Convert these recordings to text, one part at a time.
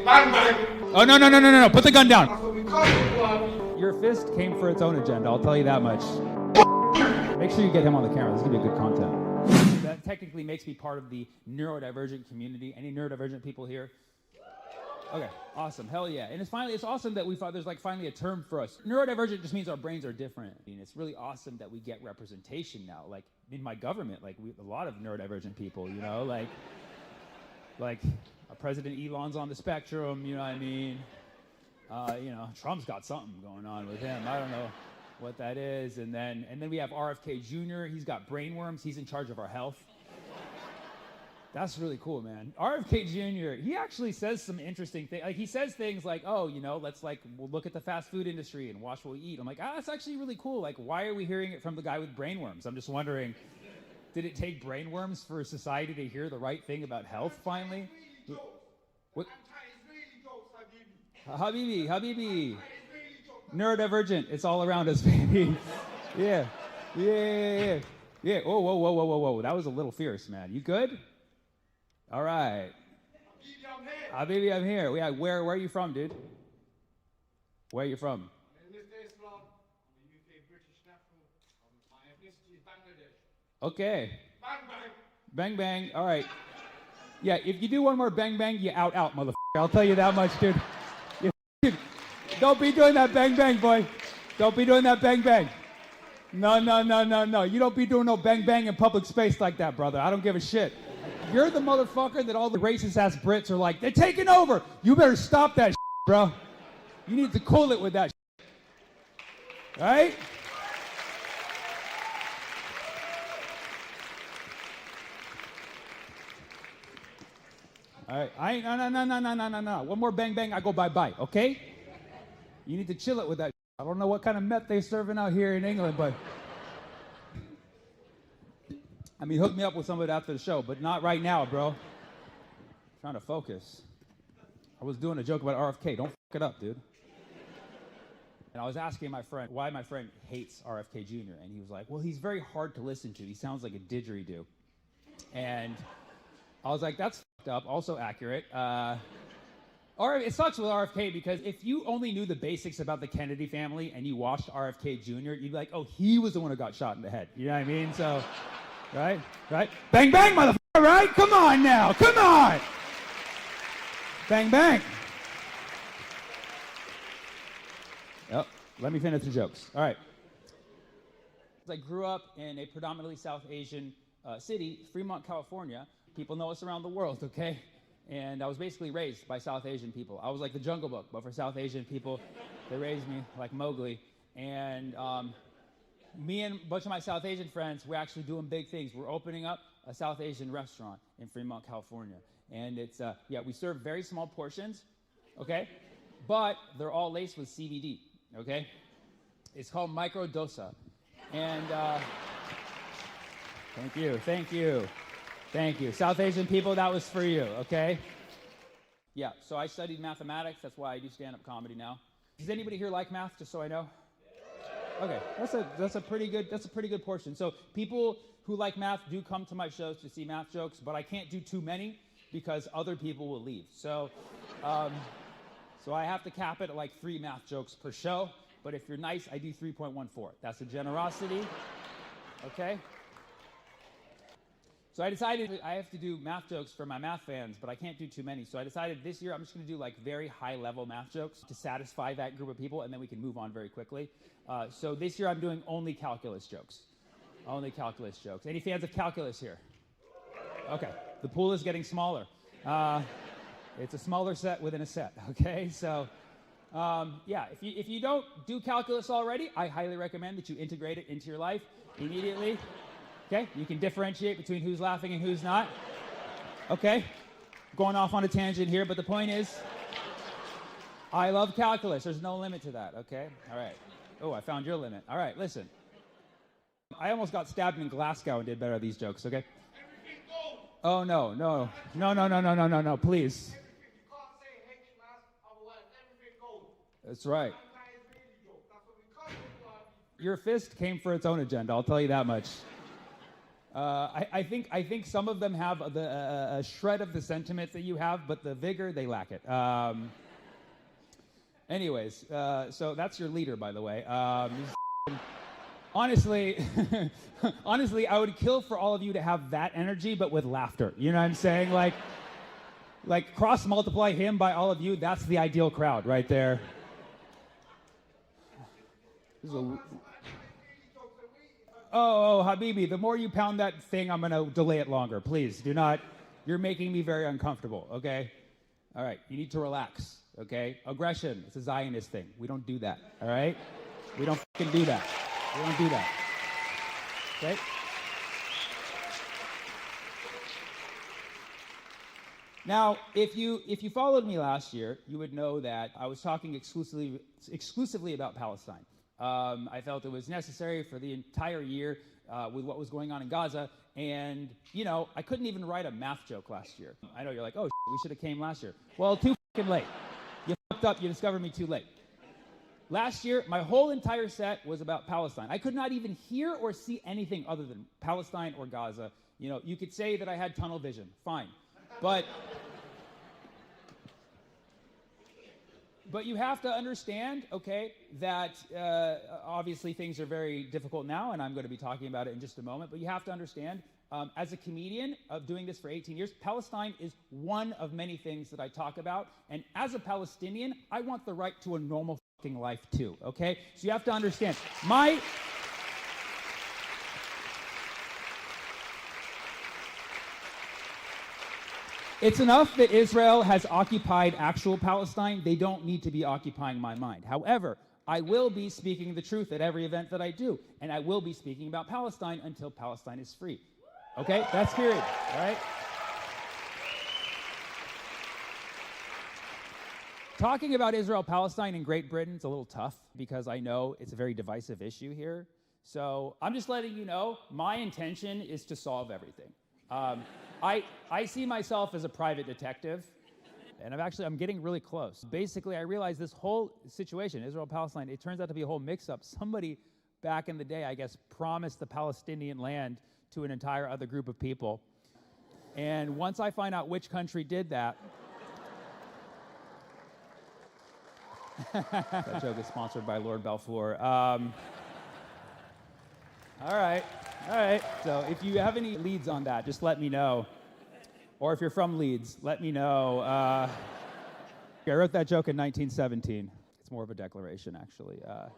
Bang, bang. Oh, no. Put the gun down. That's what we call it. Your fist came for its own agenda, I'll tell you that much. Make sure you get him on the camera. This is going to be good content. That technically makes me part of the neurodivergent community. Any neurodivergent people here? Okay, awesome. Hell yeah. And it's awesome that we thought there's like finally a term for us. Neurodivergent just means our brains are different. I mean, it's really awesome that we get representation now. Like in my government, like a lot of neurodivergent people, you know, like President Elon's on the spectrum, you know what I mean? You know, Trump's got something going on with him. I don't know what that is. And then we have RFK Jr. He's got brainworms. He's in charge of our health. That's really cool, man. RFK Jr., he actually says some interesting things. Like, he says things like, oh, you know, we'll look at the fast food industry and watch what we eat. I'm like, that's actually really cool. Like, why are we hearing it from the guy with brainworms? I'm just wondering, did it take brainworms for society to hear the right thing about health finally? What? Habibi. Neurodivergent. It's all around us, baby. Yeah. Whoa. That was a little fierce, man. You good? All right. Habibi, I'm here. Yeah, where are you from, dude? Where are you from? Okay. Bang, bang. All right. Yeah, if you do one more bang, bang, you out, motherfucker. I'll tell you that much, dude. Don't be doing that bang, bang, boy. Don't be doing that bang, bang. No. You don't be doing no bang, bang in public space like that, brother. I don't give a shit. You're the motherfucker that all the racist-ass Brits are like, they're taking over. You better stop that shit, bro. You need to cool it with that shit. Right? All right. No. One more bang, bang, I go bye-bye, okay? You need to chill it with that shit. I don't know what kind of meth they're serving out here in England, but... I mean, hook me up with some of it after the show, but not right now, bro. I'm trying to focus. I was doing a joke about RFK. Don't fuck it up, dude. And I was asking my friend why my friend hates RFK Jr., and he was like, well, he's very hard to listen to. He sounds like a didgeridoo. And I was like, that's fucked up, also accurate. It sucks with RFK because if you only knew the basics about the Kennedy family and you watched RFK Jr., you'd be like, oh, he was the one who got shot in the head. You know what I mean? So... Right? Bang, bang, motherfucker, right? Come on now, come on! Bang, bang. Yep, let me finish the jokes. All right. I grew up in a predominantly South Asian city, Fremont, California. People know us around the world, okay? And I was basically raised by South Asian people. I was like the Jungle Book, but for South Asian people, they raised me like Mowgli. And me and a bunch of my South Asian friends, we're actually doing big things. We're opening up a South Asian restaurant in Fremont, California. And it's, we serve very small portions, okay? But they're all laced with CBD, okay? It's called Micro Dosa. And thank you. South Asian people, that was for you, okay? Yeah, so I studied mathematics. That's why I do stand-up comedy now. Does anybody here like math, just so I know? Okay, that's a pretty good portion. So people who like math do come to my shows to see math jokes, but I can't do too many because other people will leave. So I have to cap it at like 3 math jokes per show. But if you're nice, I do 3.14. That's a generosity. Okay. So I decided I have to do math jokes for my math fans, but I can't do too many. So I decided this year I'm just going to do like very high-level math jokes to satisfy that group of people, and then we can move on very quickly. So this year I'm doing only calculus jokes. Only calculus jokes. Any fans of calculus here? Okay. The pool is getting smaller. It's a smaller set within a set. Okay. So if you don't do calculus already, I highly recommend that you integrate it into your life immediately. Okay, you can differentiate between who's laughing and who's not. Okay, going off on a tangent here, but the point is, I love calculus. There's no limit to that, okay? All right. Oh, I found your limit. All right, listen. I almost got stabbed in Glasgow and did better at these jokes, okay? Oh, no, please. That's right. Your fist came for its own agenda, I'll tell you that much. I think some of them have a shred of the sentiments that you have, but the vigor, they lack it. Anyways, so that's your leader, by the way. Honestly, honestly, I would kill for all of you to have that energy, but with laughter. You know what I'm saying? Like cross multiply him by all of you. That's the ideal crowd right there. Oh, Habibi, the more you pound that thing, I'm going to delay it longer. Please, do not. You're making me very uncomfortable, okay? All right, you need to relax, okay? Aggression, it's a Zionist thing. We don't do that, all right? We don't fucking do that. We don't do that, okay? Now, if you followed me last year, you would know that I was talking exclusively about Palestine. I felt it was necessary for the entire year with what was going on in Gaza, and I couldn't even write a math joke last year. I know you're like, oh, we should have came last year. Well, too fucking late. You fucked up. You discovered me too late. Last year, my whole entire set was about Palestine. I could not even hear or see anything other than Palestine or Gaza. You could say that I had tunnel vision. Fine. But you have to understand, okay, that obviously things are very difficult now, and I'm going to be talking about it in just a moment, but you have to understand, as a comedian of doing this for 18 years, Palestine is one of many things that I talk about, and as a Palestinian, I want the right to a normal fucking life too, okay? So you have to understand, it's enough that Israel has occupied actual Palestine. They don't need to be occupying my mind. However, I will be speaking the truth at every event that I do, and I will be speaking about Palestine until Palestine is free. Okay? That's period. All right? Talking about Israel-Palestine in Great Britain is a little tough because I know it's a very divisive issue here. So I'm just letting you know my intention is to solve everything. I see myself as a private detective, and I'm getting really close. Basically, I realized this whole situation, Israel-Palestine, it turns out to be a whole mix-up. Somebody back in the day, I guess, promised the Palestinian land to an entire other group of people. And once I find out which country did that, that joke is sponsored by Lord Balfour. All right. So if you have any leads on that, just let me know. Or if you're from Leeds, let me know. I wrote that joke in 1917. It's more of a declaration, actually. What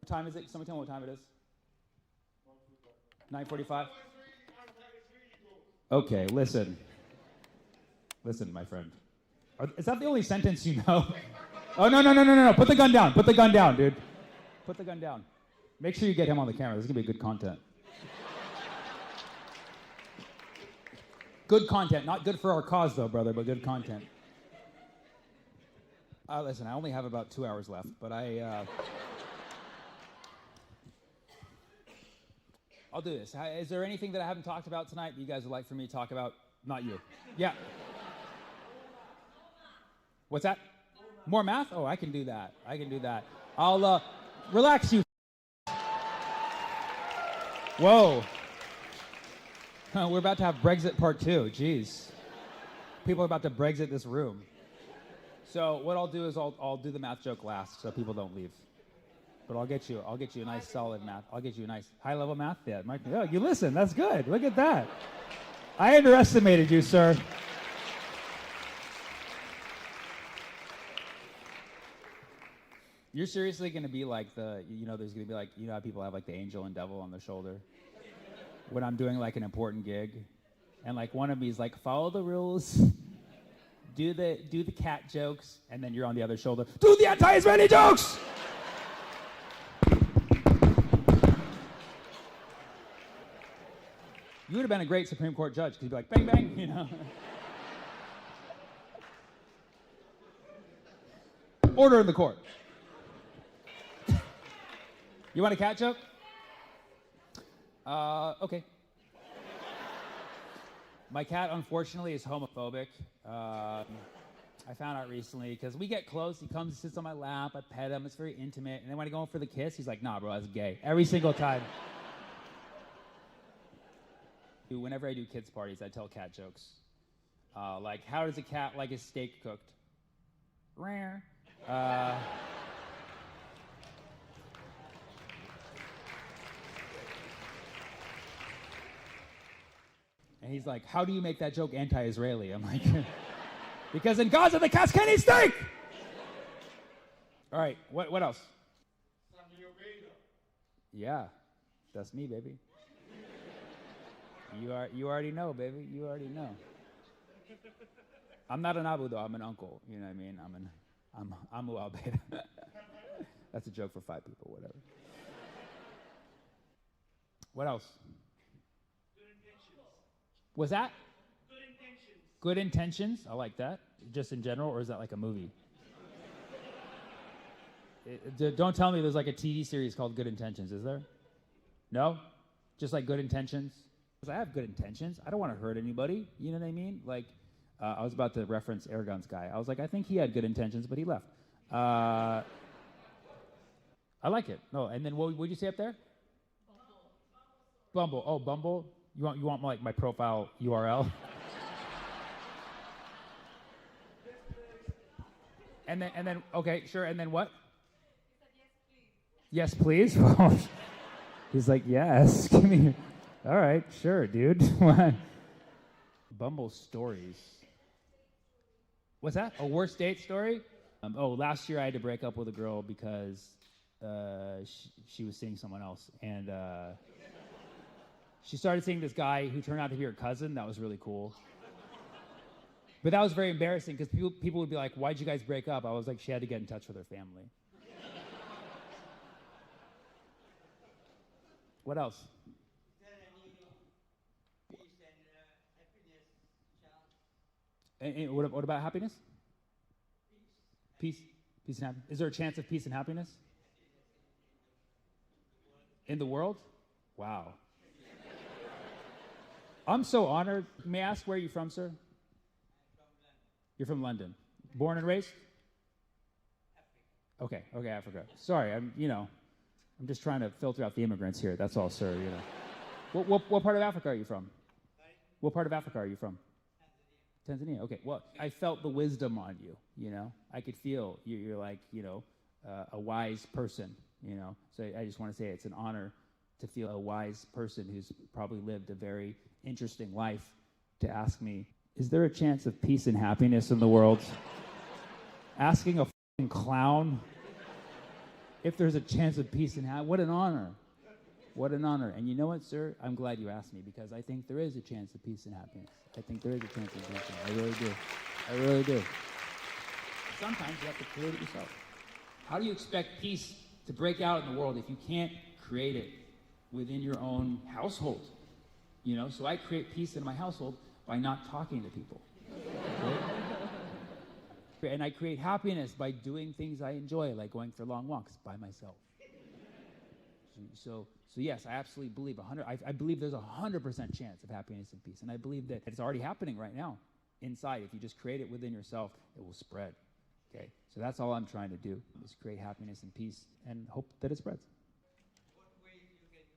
time is it? Somebody tell me what time it is. 9:45? Okay, listen. Listen, my friend. Is that the only sentence you know? Oh, no. Put the gun down. Put the gun down, dude. Put the gun down. Make sure you get him on the camera. This is going to be good content. Good content. Not good for our cause, though, brother, but good content. Listen, I only have about 2 hours left, but I'll do this. Is there anything that I haven't talked about tonight that you guys would like for me to talk about? Not you. Yeah. What's that? More math? Oh, I can do that. I'll, relax, you. Whoa. We're about to have Brexit Part 2. Jeez. People are about to Brexit this room. So what I'll do is I'll do the math joke last so people don't leave. But I'll get you a nice solid math. I'll get you a nice high-level math. Yeah, you listen. That's good. Look at that. I underestimated you, sir. You're seriously going to be like there's going to be like, how people have like the angel and devil on their shoulder? When I'm doing like an important gig, and like one of me is like, follow the rules, do the cat jokes, and then you're on the other shoulder, do the anti-Israeli jokes! You would have been a great Supreme Court judge, because you'd be like, bang, bang, Order in the court. You want a cat joke? Okay. My cat, unfortunately, is homophobic. I found out recently, because we get close. He comes, sits on my lap, I pet him, it's very intimate. And then when I go in for the kiss, he's like, nah, bro, that's gay. Every single time. Whenever I do kids' parties, I tell cat jokes. Like, how does a cat like his steak cooked? Rare. And he's like, how do you make that joke anti-Israeli? I'm like, because in Gaza, the cats can't eat steak! All right, what else? Sammy Obeid. Yeah, that's me, baby. You already know, baby. You already know. I'm not an Abu though. I'm an uncle. You know what I mean? I'm Obeid. That's a joke for 5 people. Whatever. What else? Good intentions. Was that? Good intentions. Good intentions. I like that. Just in general, or is that like a movie? Don't tell me there's like a TV series called Good Intentions. Is there? No? Just like Good Intentions? Because I have good intentions. I don't want to hurt anybody. You know what I mean? Like, I was about to reference Aragon's guy. I was like, I think he had good intentions, but he left. I like it. No, and then what would you say up there? Bumble. Oh, Bumble. You want like my profile URL? and then okay, sure. And then what? Yes, please. He's like, yes. Give me. All right, sure, dude. Bumble stories. What's that? A worst date story? Last year I had to break up with a girl because she was seeing someone else, and she started seeing this guy who turned out to be her cousin. That was really cool. But that was very embarrassing because people would be like, why'd you guys break up? I was like, she had to get in touch with her family. What else? Is there any peace and happiness chance? And what about happiness? Peace and happiness. Is there a chance of peace and happiness? In the world? Wow. I'm so honored. May I ask where you're from, sir? You're from London. Born and raised? Okay, Africa. Sorry, I'm just trying to filter out the immigrants here. That's all, sir. What part of Africa are you from? What part of Africa are you from? Tanzania. Okay. Well, I felt the wisdom on you. I could feel you're like a wise person. So I just want to say it's an honor to feel a wise person who's probably lived a very interesting life to ask me, is there a chance of peace and happiness in the world? Asking a f***ing clown if there's a chance of peace and happiness. What an honor. What an honor. And you know what, sir? I'm glad you asked me because I think there is a chance of peace and happiness. I think there is a chance of peace. I really do. I really do. Sometimes you have to create it yourself. How do you expect peace to break out in the world if you can't create it within your own household? So I create peace in my household by not talking to people. Okay? And I create happiness by doing things I enjoy, like going for long walks by myself. So yes, I absolutely believe I believe there's 100% chance of happiness and peace, and I believe that it's already happening right now inside. If you just create it within yourself, it will spread. Okay, so that's all I'm trying to do is create happiness and peace, and hope that it spreads. What ways you can do to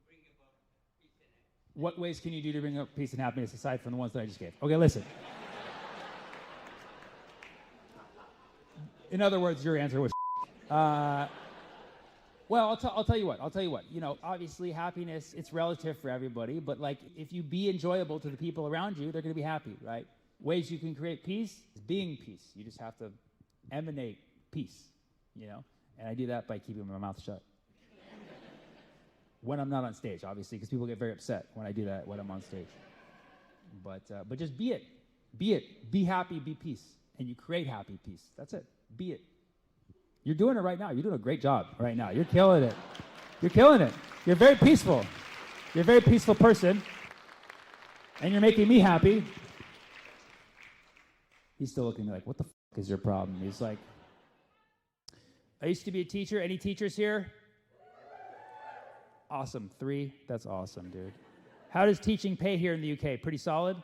bring about peace and happiness? What ways can you do to bring up peace and happiness aside from the ones that I just gave? Okay, listen. In other words, your answer was well, I'll tell you what. Obviously happiness, it's relative for everybody, but like if you be enjoyable to the people around you, they're going to be happy, right? Ways you can create peace is being peace. You just have to emanate peace, And I do that by keeping my mouth shut. When I'm not on stage, obviously, because people get very upset when I do that when I'm on stage. But just be it. Be happy, be peace. And you create happy peace. That's it. Be it. You're doing it right now. You're doing a great job right now. You're killing it. You're killing it. You're very peaceful. You're a very peaceful person. And you're making me happy. He's still looking at me like, what the f*** is your problem? He's like, I used to be a teacher. Any teachers here? Awesome. 3. That's awesome, dude. How does teaching pay here in the UK? Pretty solid?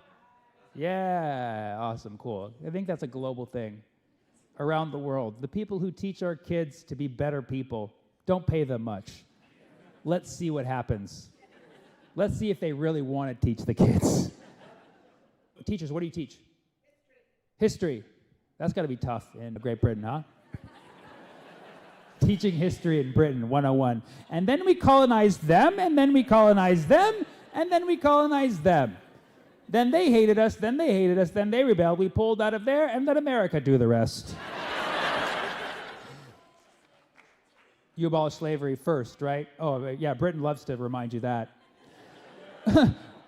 Yeah. Awesome. Cool. I think that's a global thing. Around the world. The people who teach our kids to be better people, don't pay them much. Let's see what happens. Let's see if they really want to teach the kids. Teachers, what do you teach? History. That's got to be tough in Great Britain, huh? Teaching history in Britain, 101. And then we colonized them, and then we colonized them, and then we colonized them. Then they hated us, then they hated us, then they rebelled. We pulled out of there and let America do the rest. You abolished slavery first, right? Oh, yeah, Britain loves to remind you that.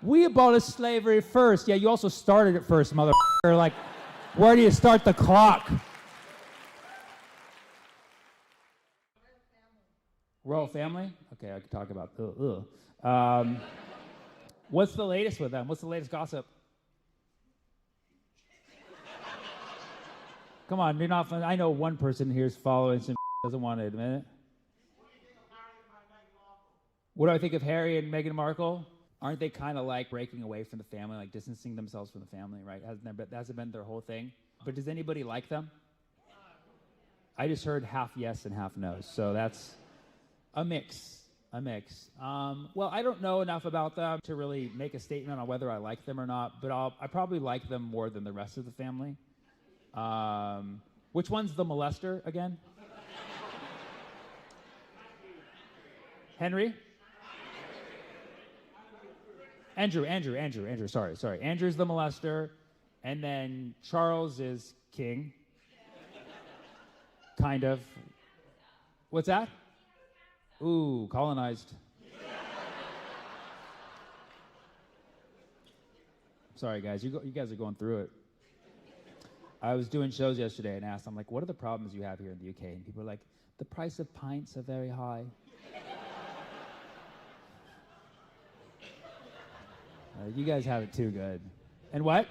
We abolished slavery first. Yeah, you also started it first, motherfucker. Like, where do you start the clock? Royal family? Okay, I could talk about what's the latest with them? What's the latest gossip? Come on, you're not. I know one person here is following some doesn't want to admit it. What do I think of Harry and Meghan Markle? Aren't they kind of like breaking away from the family, like distancing themselves from the family, right? Hasn't been their whole thing? But does anybody like them? I just heard half yes and half no, so that's a mix. Well, I don't know enough about them to really make a statement on whether I like them or not, but I probably like them more than the rest of the family. Which one's the molester again? Henry? Andrew, sorry. Andrew's the molester, and then Charles is king. Kind of. What's that? Ooh, colonized. Sorry, guys. You guys are going through it. I was doing shows yesterday and asked, I'm like, what are the problems you have here in the UK? And people are like, the price of pints are very high. You guys have it too good. And what?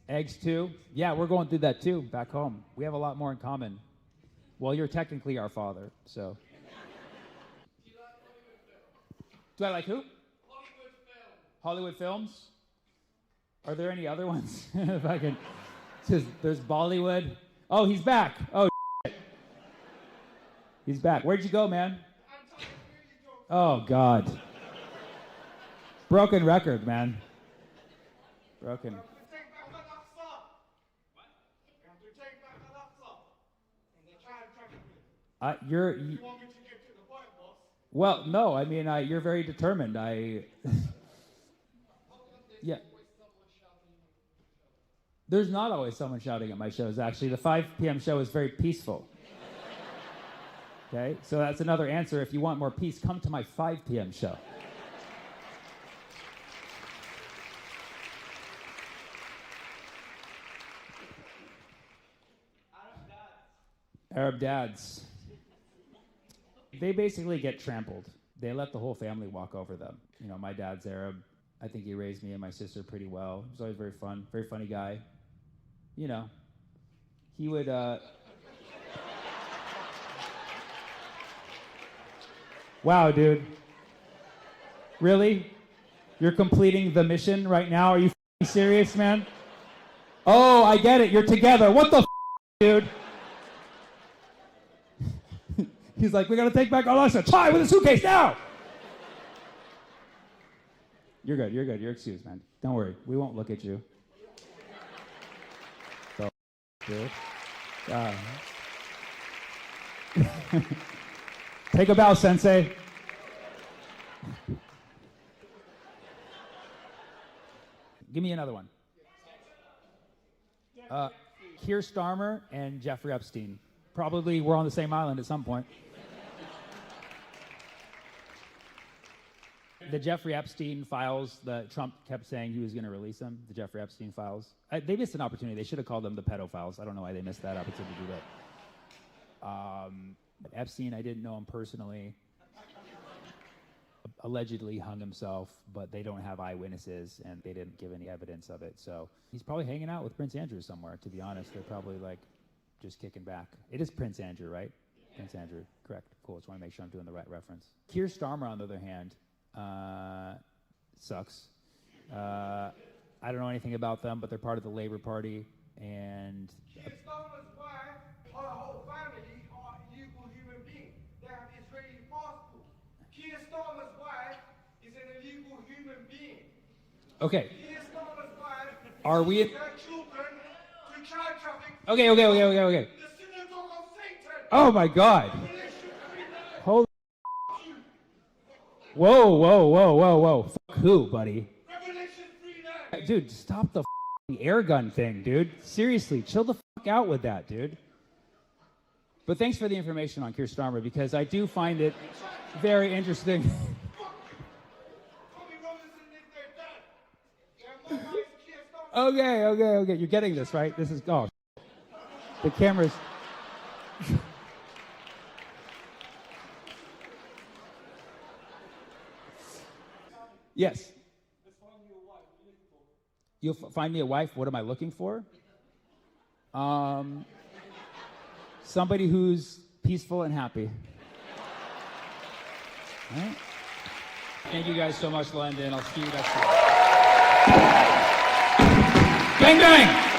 Eggs too? Yeah, we're going through that too back home. We have a lot more in common. Well, you're technically our father, so. Do I like who? Hollywood films. Are there any other ones? If I can. There's Bollywood. Oh, he's back. Oh, shit. He's back. Where'd you go, man? Oh, God. Broken record, man. Broken. Well, no. I mean, you're very determined. Yeah. There's not always someone shouting at my shows, actually. The 5 p.m. show is very peaceful. Okay? So that's another answer. If you want more peace, come to my 5 p.m. show. Arab dads. They basically get trampled. They let the whole family walk over them. You know, my dad's Arab. I think he raised me and my sister pretty well. He was always very fun, very funny guy. You know, he would, Wow, dude. Really? You're completing the mission right now? Are you serious, man? Oh, I get it. You're together. What the dude? He's like, we gotta take back Alaska. Try with a suitcase now! You're good. You're excused, man. Don't worry. We won't look at you. So, dude. Take a bow, sensei. Give me another one. Keir Starmer and Jeffrey Epstein. Probably we're on the same island at some point. The Jeffrey Epstein files, Trump kept saying he was going to release them, the Jeffrey Epstein files. They missed an opportunity. They should have called them the pedophiles. I don't know why they missed that opportunity to do that. Epstein, I didn't know him personally. Allegedly hung himself, but they don't have eyewitnesses, and they didn't give any evidence of it. So he's probably hanging out with Prince Andrew somewhere, to be honest. They're probably like just kicking back. It is Prince Andrew, right? Yeah. Prince Andrew, correct. Cool, just want to make sure I'm doing the right reference. Keir Starmer, on the other hand, sucks. I don't know anything about them, but they're part of the Labour Party, and Keir Starmer's wife, her whole family are illegal human beings. They have Israeli passports. Keir Starmer's wife is an Okay. He is not required Are we? their children to child traffic. Okay. The synagogue of Satan. Oh my God. Revelation 3:9. Holy. Whoa. Fuck who, buddy? Revelation 3:9. Dude, stop the air gun thing, dude. Seriously, chill the fuck out with that, dude. But thanks for the information on Keir Starmer, because I do find it very interesting. Tommy Robinson is their dad. They are more wise Keir Starmer. Okay. You're getting this, right? This is, oh, the camera's... Yes. You'll find me a wife. What am I looking for? Somebody who's peaceful and happy. All right. Thank you guys so much, London. I'll see you next time. Bang, bang!